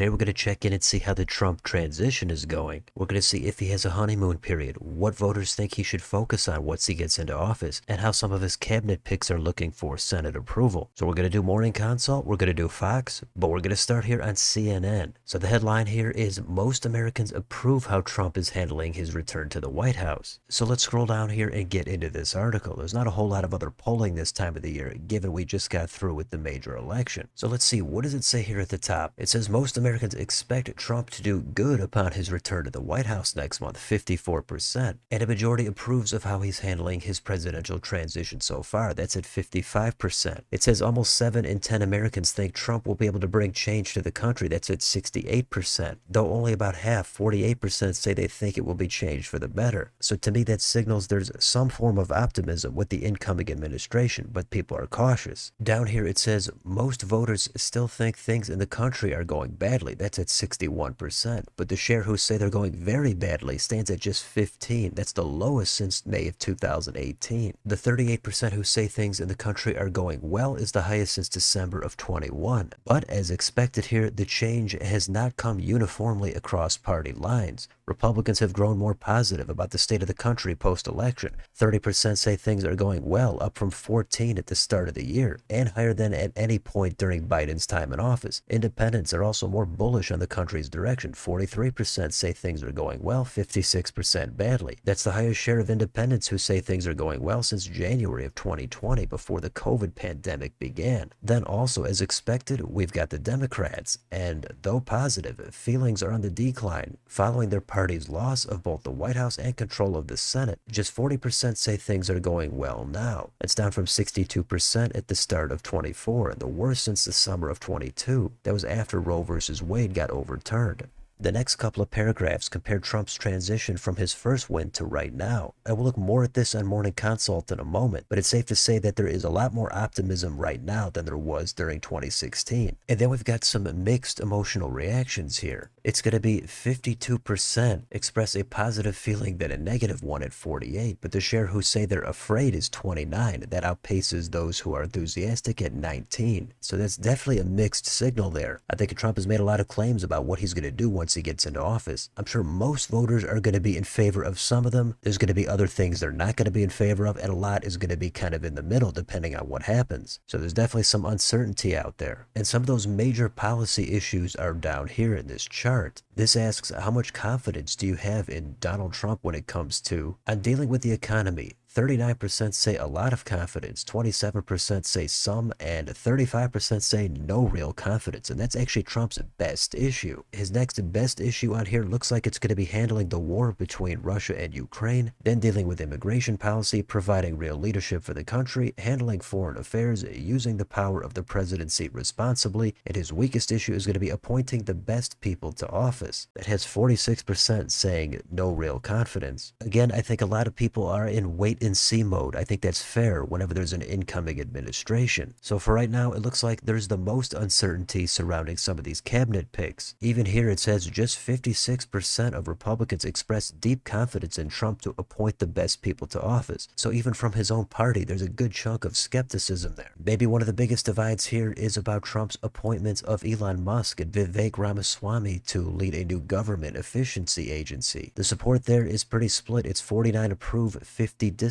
Today we're going to check in and see how the Trump transition is going. We're going to see if he has a honeymoon period, what voters think he should focus on once he gets into office, and how some of his cabinet picks are looking for Senate approval. So we're going to do Morning Consult, we're going to do Fox, but we're going to start here on CNN. So the headline here is most Americans approve how Trump is handling his return to the White House. So let's scroll down here and get into this article. There's not a whole lot of other polling this time of the year, given we just got through with the major election. So let's see, what does it say here at the top? It says most Americans expect Trump to do good upon his return to the White House next month, 54%. And a majority approves of how he's handling his presidential transition so far. That's at 55%. It says almost 7 in 10 Americans think Trump will be able to bring change to the country. That's at 68%. Though only about half, 48%, say they think it will be changed for the better. So to me, that signals there's some form of optimism with the incoming administration, but people are cautious. Down here it says most voters still think things in the country are going badly. That's at 61%. But the share who say they're going very badly stands at just 15. That's the lowest since May of 2018. The 38% who say things in the country are going well is the highest since December of 21. But as expected here, the change has not come uniformly across party lines. Republicans have grown more positive about the state of the country post-election. 30% say things are going well, up from 14 at the start of the year, and higher than at any point during Biden's time in office. Independents are also more bullish on the country's direction. 43% say things are going well, 56% badly. That's the highest share of independents who say things are going well since January of 2020, before the COVID pandemic began. Then also, as expected, we've got the Democrats, and though positive, feelings are on the decline following their party's loss of both the White House and control of the Senate. Just 40% say things are going well now. It's down from 62% at the start of 24, and the worst since the summer of 22. That was after Roe versus Wade got overturned. The next couple of paragraphs compare Trump's transition from his first win to right now. I will look more at this on Morning Consult in a moment, but it's safe to say that there is a lot more optimism right now than there was during 2016. And then we've got some mixed emotional reactions here. It's going to be 52% express a positive feeling than a negative one at 48, but the share who say they're afraid is 29. That outpaces those who are enthusiastic at 19. So that's definitely a mixed signal there. I think Trump has made a lot of claims about what he's going to do once he gets into office. I'm sure most voters are going to be in favor of some of them. There's going to be other things they're not going to be in favor of, and a lot is going to be kind of in the middle depending on what happens. So there's definitely some uncertainty out there. And some of those major policy issues are down here in this chart. This asks, how much confidence do you have in Donald Trump when it comes to on dealing with the economy? 39% say a lot of confidence, 27% say some, and 35% say no real confidence. And that's actually Trump's best issue. His next best issue on here looks like it's going to be handling the war between Russia and Ukraine, then dealing with immigration policy, providing real leadership for the country, handling foreign affairs, using the power of the presidency responsibly, and his weakest issue is going to be appointing the best people to office. That has 46% saying no real confidence. Again, I think a lot of people are in wait and see mode. I think that's fair whenever there's an incoming administration. So for right now, it looks like there's the most uncertainty surrounding some of these cabinet picks. Even here it says just 56% of Republicans express deep confidence in Trump to appoint the best people to office. So even from his own party, there's a good chunk of skepticism there. Maybe one of the biggest divides here is about Trump's appointments of Elon Musk and Vivek Ramaswamy to lead a new government efficiency agency. The support there is pretty split. It's 49 approve, 50 disapprove.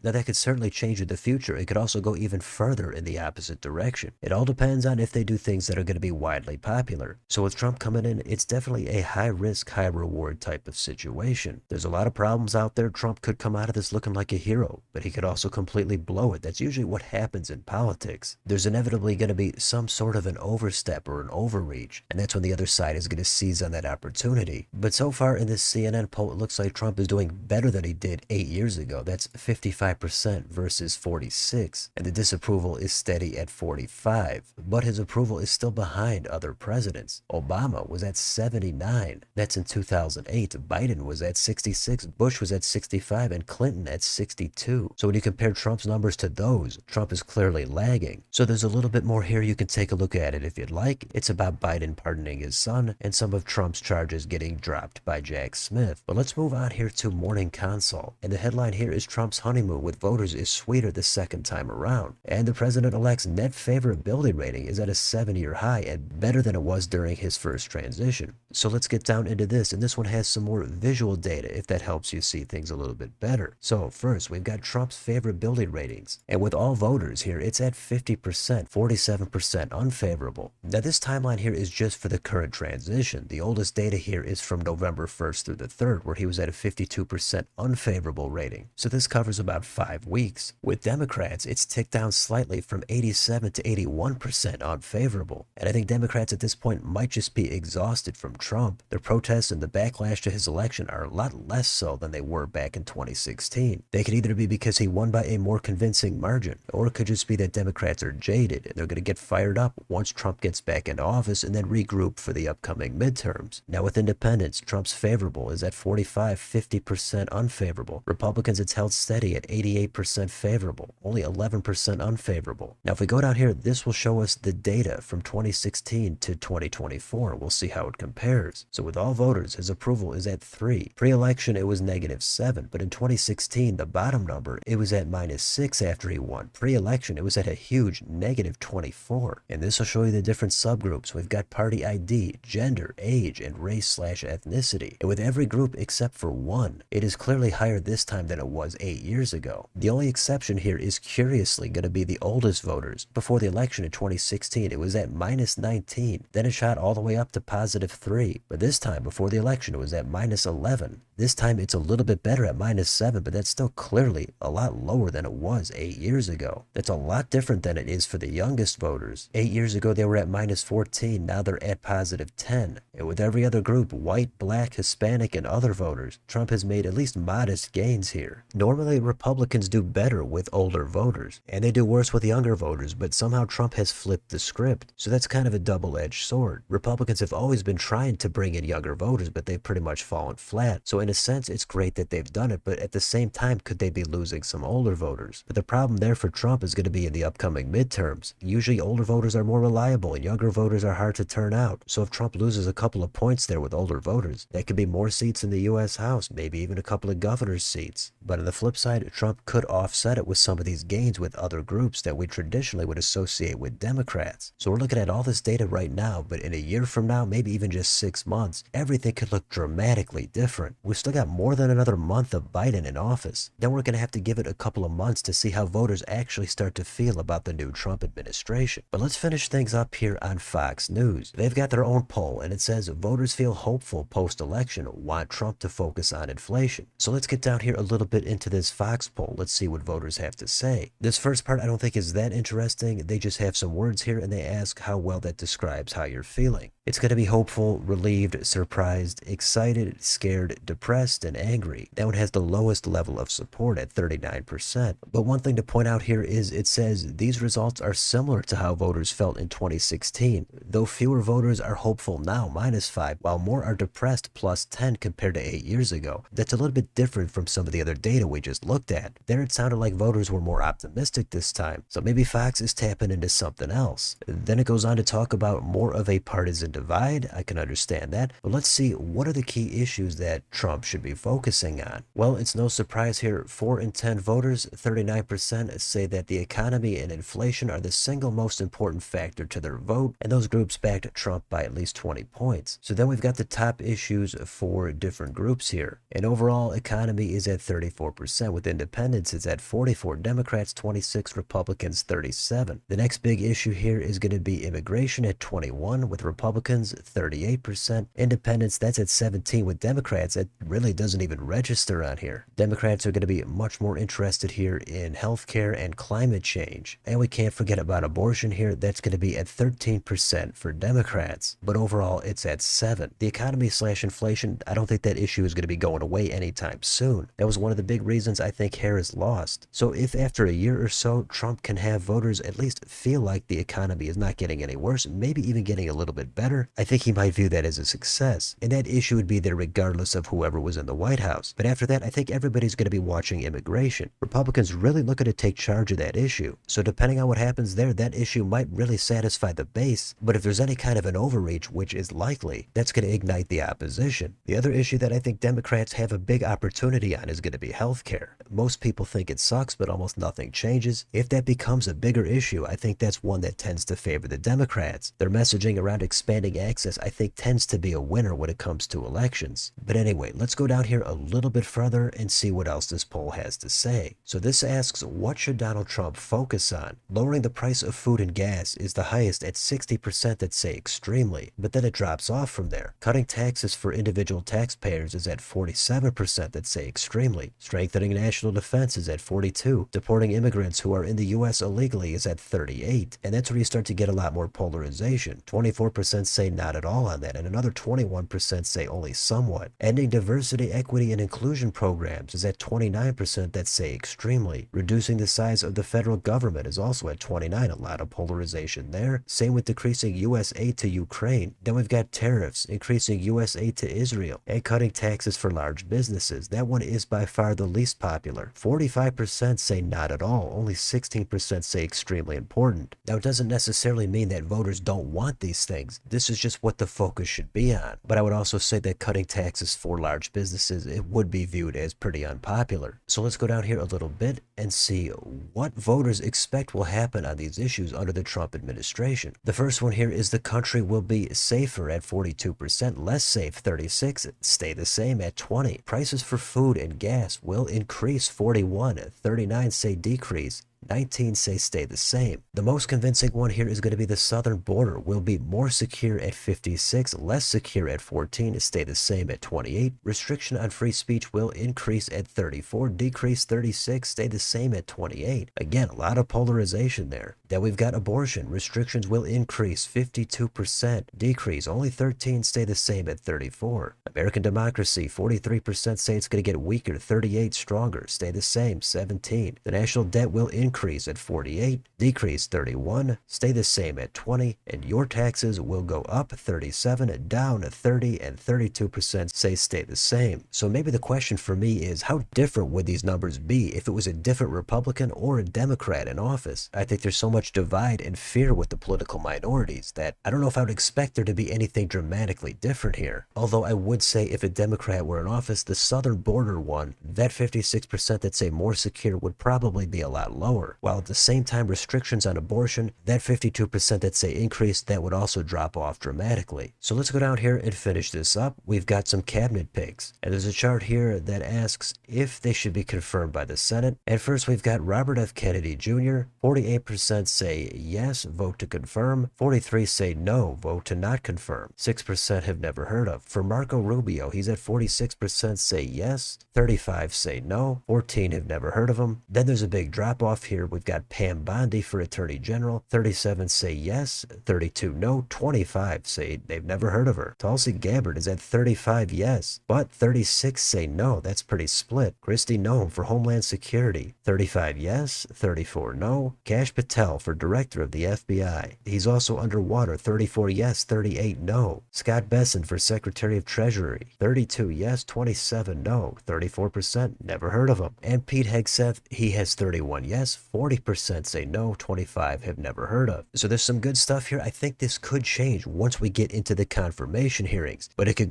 Now that could certainly change in the future. It could also go even further in the opposite direction. It all depends on if they do things that are going to be widely popular. So with Trump coming in, it's definitely a high risk, high reward type of situation. There's a lot of problems out there. Trump could come out of this looking like a hero, but he could also completely blow it. That's usually what happens in politics. There's inevitably going to be some sort of an overstep or an overreach, and that's when the other side is going to seize on that opportunity. But so far in this CNN poll, it looks like Trump is doing better than he did 8 years ago. That's 55% versus 46, and the disapproval is steady at 45. But his approval is still behind other presidents. Obama was at 79. That's in 2008. Biden was at 66. Bush was at 65, and Clinton at 62. So when you compare Trump's numbers to those, Trump is clearly lagging. So there's a little bit more here. You can take a look at it if you'd like. It's about Biden pardoning his son and some of Trump's charges getting dropped by Jack Smith. But let's move on here to Morning Consult. And the headline here is Trump's honeymoon with voters is sweeter the second time around, and the president-elect's net favorability rating is at a 7-year high and better than it was during his first transition. So let's get down into this, and this one has some more visual data if that helps you see things a little bit better. So first, we've got Trump's favorability ratings, and with all voters here, it's at 50%, 47% unfavorable. Now this timeline here is just for the current transition. The oldest data here is from November 1st through the 3rd, where he was at a 52% unfavorable rating. So this covers about 5 weeks. With Democrats, it's ticked down slightly from 87 to 81% unfavorable. And I think Democrats at this point might just be exhausted from Trump. Their protests and the backlash to his election are a lot less so than they were back in 2016. They could either be because he won by a more convincing margin, or it could just be that Democrats are jaded and they're going to get fired up once Trump gets back into office and then regroup for the upcoming midterms. Now with independents, Trump's favorable is at 45-50% unfavorable. Republicans, it's held steady at 88% favorable, only 11% unfavorable. Now if we go down here, this will show us the data from 2016 to 2024. We'll see how it compares. So with all voters, his approval is at 3. Pre-election, it was -7, but in 2016, the bottom number, it was at -6 after he won. Pre-election, it was at a huge -24. And this will show you the different subgroups. We've got party ID, gender, age, and race/ethnicity. And with every group except for one, it is clearly higher this time than it was 8 years ago. The only exception here is curiously going to be the oldest voters. Before the election in 2016, it was at -19. Then it shot all the way up to +3. But this time, before the election, it was at -11. This time it's a little bit better at -7, but that's still clearly a lot lower than it was 8 years ago. That's a lot different than it is for the youngest voters. 8 years ago they were at -14, now they're at +10. And with every other group, white, black, Hispanic, and other voters, Trump has made at least modest gains here. Normally Republicans do better with older voters, and they do worse with younger voters, but somehow Trump has flipped the script. So that's kind of a double-edged sword. Republicans have always been trying to bring in younger voters, but they've pretty much fallen flat. So in a sense, it's great that they've done it, but at the same time, could they be losing some older voters? But the problem there for Trump is going to be in the upcoming midterms. Usually older voters are more reliable and younger voters are hard to turn out. So if Trump loses a couple of points there with older voters, that could be more seats in the U.S. House, maybe even a couple of governor's seats. But on the flip side, Trump could offset it with some of these gains with other groups that we traditionally would associate with Democrats. So we're looking at all this data right now, but in a year from now, maybe even just 6 months, everything could look dramatically different. We've still got more than another month of Biden in office. Then we're going to have to give it a couple of months to see how voters actually start to feel about the new Trump administration. But let's finish things up here on Fox News. They've got their own poll, and it says voters feel hopeful post-election, want Trump to focus on inflation. So let's get down here a little bit into this Fox poll. Let's see what voters have to say. This first part I don't think is that interesting. They just have some words here, and they ask how well that describes how you're feeling. It's going to be hopeful, relieved, surprised, excited, scared, depressed, and angry. That one has the lowest level of support at 39%. But one thing to point out here is it says these results are similar to how voters felt in 2016, though fewer voters are hopeful now, -5, while more are depressed, +10 compared to 8 years ago. That's a little bit different from some of the other data we just looked at. There it sounded like voters were more optimistic this time, so maybe Fox is tapping into something else. Then it goes on to talk about more of a partisan divide. I can understand that, but let's see what are the key issues that Trump should be focusing on. Well, it's no surprise here, 4 in 10 voters, 39%, say that the economy and inflation are the single most important factor to their vote, and those groups backed Trump by at least 20 points. So then we've got the top issues for different groups here, and overall economy is at 34%, with independents it's at 44, Democrats 26, Republicans 37. The next big issue here is going to be immigration at 21, with Republicans 38%, independents that's at 17, with Democrats that really doesn't even register on here. Democrats are going to be much more interested here in healthcare and climate change. And we can't forget about abortion here, that's going to be at 13% for Democrats, but overall it's at 7. The economy/inflation, I don't think that issue is going to be going away anytime soon. That was one of the big reasons I think Harris lost. So if after a year or so Trump can have voters at least feel like the economy is not getting any worse, maybe even getting a little bit better, water, I think he might view that as a success. And that issue would be there regardless of whoever was in the White House. But after that, I think everybody's going to be watching immigration. Republicans really looking to take charge of that issue. So depending on what happens there, that issue might really satisfy the base. But if there's any kind of an overreach, which is likely, that's going to ignite the opposition. The other issue that I think Democrats have a big opportunity on is going to be healthcare. Most people think it sucks, but almost nothing changes. If that becomes a bigger issue, I think that's one that tends to favor the Democrats. Their messaging around expanding access, I think, tends to be a winner when it comes to elections. But anyway, let's go down here a little bit further and see what else this poll has to say. So this asks, what should Donald Trump focus on? Lowering the price of food and gas is the highest at 60% that say extremely, but then it drops off from there. Cutting taxes for individual taxpayers is at 47% that say extremely. Strengthening national defense is at 42. Deporting immigrants who are in the U.S. illegally is at 38. And that's where you start to get a lot more polarization. 24% say not at all on that, and another 21% say only somewhat. Ending diversity, equity, and inclusion programs is at 29% that say extremely. Reducing the size of the federal government is also at 29, a lot of polarization there. Same with decreasing U.S. aid to Ukraine. Then we've got tariffs, increasing U.S. aid to Israel, and cutting taxes for large businesses. That one is by far the least popular. 45% say not at all, only 16% say extremely important. Now it doesn't necessarily mean that voters don't want these things. This is just what the focus should be on. But I would also say that cutting taxes for large businesses, it would be viewed as pretty unpopular. So let's go down here a little bit and see what voters expect will happen on these issues under the Trump administration. The first one here is the country will be safer at 42%, less safe 36, stay the same at 20. Prices for food and gas will increase 41, 39 say decrease, 19 say stay the same. The most convincing one here is going to be the southern border will be more secure at 56, less secure at 14, stay the same at 28. Restriction on free speech will increase at 34, decrease 36, stay the same at 28. Again, a lot of polarization there. Then we've got abortion. Restrictions will increase 52%, decrease only 13, stay the same at 34. American democracy, 43% say it's going to get weaker, 38 stronger, stay the same, 17. The national debt will increase at 48, decrease 31, stay the same at 20, and your taxes will go up 37, down 30, and 32% say stay the same. So maybe the question for me is, how different would these numbers be if it was a different Republican or a Democrat in office? I think there's so much divide and fear with the political minorities that I don't know if I would expect there to be anything dramatically different here. Although I would say if a Democrat were in office, the southern border one, that 56% that say more secure would probably be a lot lower. While at the same time restrictions on abortion, that 52% that say increase, that would also drop off dramatically. So let's go down here and finish this up. We've got some cabinet picks, and there's a chart here that asks if they should be confirmed by the Senate. And first we've got Robert F. Kennedy Jr. 48% say yes, vote to confirm. 43 say no, vote to not confirm. 6% have never heard of. For Marco Rubio, he's at 46% say yes, 35 say no, 14 have never heard of him. Then there's a big drop off here. We've got Pam Bondi for Attorney General. 37 say yes, 32 no, 25 say they've never heard of her. Tulsi Gabbard is at 35 yes, but 36 say no. That's pretty split. Kristi Noem for Homeland Security. 35 yes, 34 no. Kash Patel for Director of the FBI. He's also underwater. 34 yes, 38 no. Scott Bessent for Secretary of Treasury. 32 yes, 27 no. 34% never heard of him. And Pete Hegseth, he has 31 yes, 40% say no, 25 have never heard of. So there's some good stuff here. I think this could change once we get into the confirmation hearings, but it could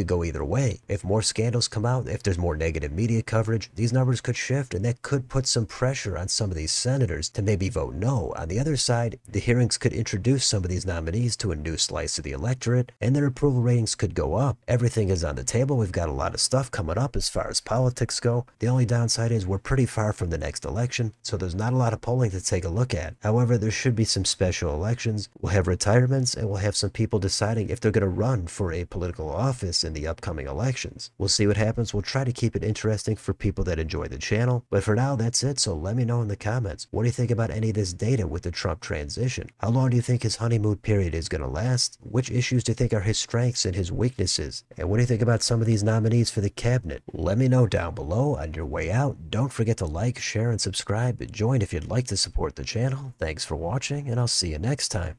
go either way. If more scandals come out, if there's more negative media coverage, these numbers could shift, and that could put some pressure on some of these senators to maybe vote no. On the other side, the hearings could introduce some of these nominees to a new slice of the electorate, and their approval ratings could go up. Everything is on the table. We've got a lot of stuff coming up as far as politics go. The only downside is we're pretty far from the next election, so there's not a lot of polling to take a look at. However, there should be some special elections. We'll have retirements, and we'll have some people deciding if they're going to run for a political office in the upcoming elections. We'll see what happens. We'll try to keep it interesting for people that enjoy the channel. But for now, that's it. So let me know in the comments. What do you think about any of this data with the Trump transition? How long do you think his honeymoon period is going to last? Which issues do you think are his strengths and his weaknesses? And what do you think about some of these nominees for the cabinet? Let me know down below. On your way out, don't forget to like, share, and subscribe. Join if you'd like to support the channel. Thanks for watching, and I'll see you next time.